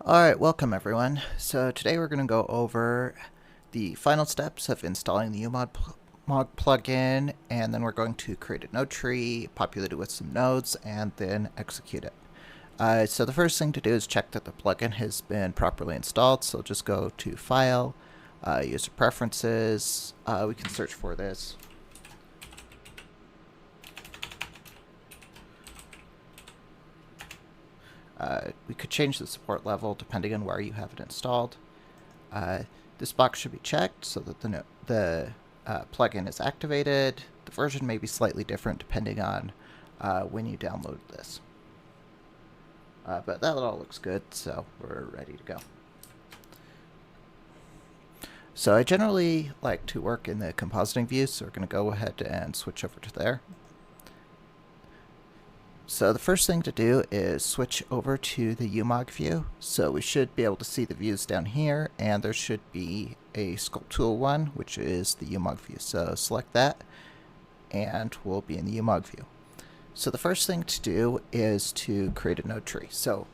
Alright, welcome everyone. So today we're going to go over the final steps of installing the UMOG plugin, and then we're going to create a node tree, populate it with some nodes, and then execute it. So the first thing to do is check that the plugin has been properly installed, so just go to File, User Preferences, we can search for this. We could change the support level depending on where you have it installed. This box should be checked so that the plugin is activated. The version may be slightly different depending on when you download this. But that all looks good, so we're ready to go. So I generally like to work in the compositing view, so we're going to go ahead and switch over to there. So the first thing to do is switch over to the UMOG view. So we should be able to see the views down here, and there should be a Sculpt Tool one, which is the UMOG view. So select that, and we'll be in the UMOG view. So the first thing to do is to create a node tree. So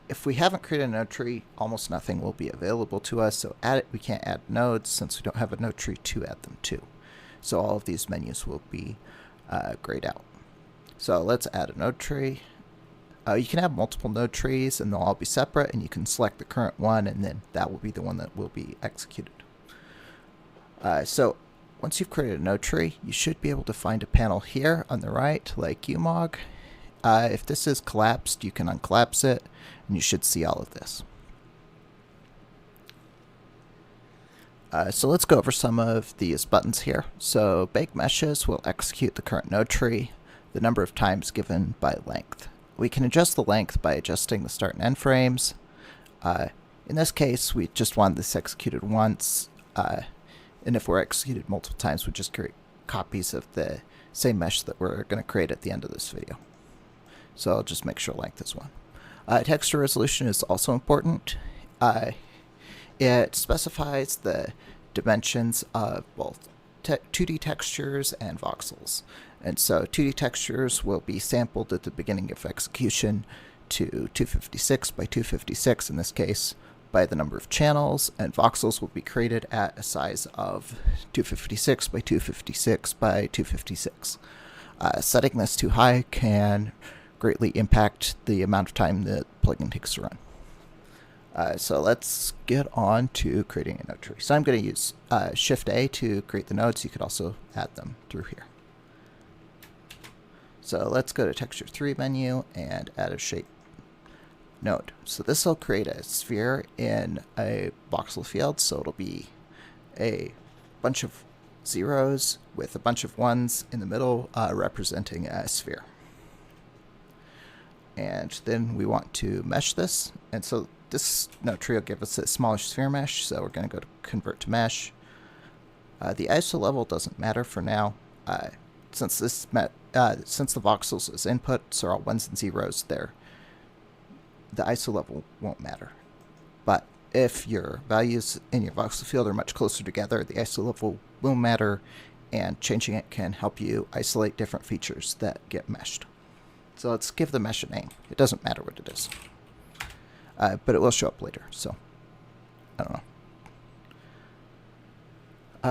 if we haven't created a node tree, almost nothing will be available to us. So we can't add nodes since we don't have a node tree to add them to. So all of these menus will be grayed out. So let's add a node tree. You can have multiple node trees and they'll all be separate, and you can select the current one, and then that will be the one that will be executed. So once you've created a node tree, you should be able to find a panel here on the right, like UMOG. If this is collapsed, you can uncollapse it, and you should see all of this. So let's go over some of these buttons here. So bake meshes will execute the current node tree the number of times given by length. We can adjust the length by adjusting the start and end frames. In this case, we just want this executed once, and if we're executed multiple times, we just create copies of the same mesh that we're going to create at the end of this video. So I'll just make sure length is 1. Texture resolution is also important. It specifies the dimensions of both 2D textures and voxels. And so 2D textures will be sampled at the beginning of execution to 256 by 256 in this case by the number of channels, and voxels will be created at a size of 256 by 256 by 256. Setting this too high can greatly impact the amount of time the plugin takes to run. So let's get on to creating a node tree. So I'm going to use Shift-A to create the nodes. You could also add them through here. So let's go to Texture 3 menu and add a shape node. So this will create a sphere in a voxel field. So it'll be a bunch of zeros with a bunch of ones in the middle representing a sphere. And then we want to mesh this. And so this node tree will give us a smallish sphere mesh, so we're going to go to Convert to Mesh. The ISO level doesn't matter for now, since the voxels as inputs are all ones and zeros there. The ISO level won't matter. But if your values in your voxel field are much closer together, the ISO level will matter, and changing it can help you isolate different features that get meshed. So let's give the mesh a name. It doesn't matter what it is. But it will show up later, so I don't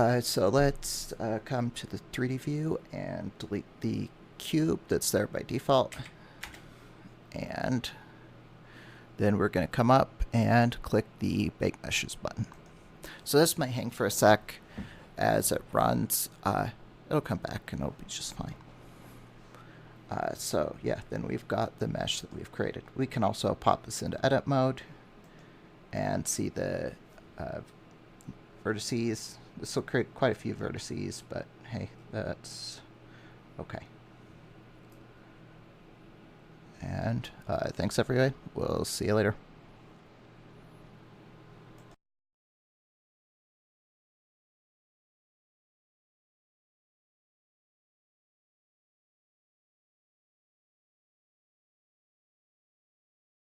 know. So let's come to the 3D view and delete the cube that's there by default. And then we're going to come up and click the Bake Meshes button. So this might hang for a sec as it runs. It'll come back and it'll be just fine. So yeah, then we've got the mesh that we've created. We can also pop this into edit mode and see the vertices. This will create quite a few vertices, but hey, that's okay. And thanks everyone. We'll see you later.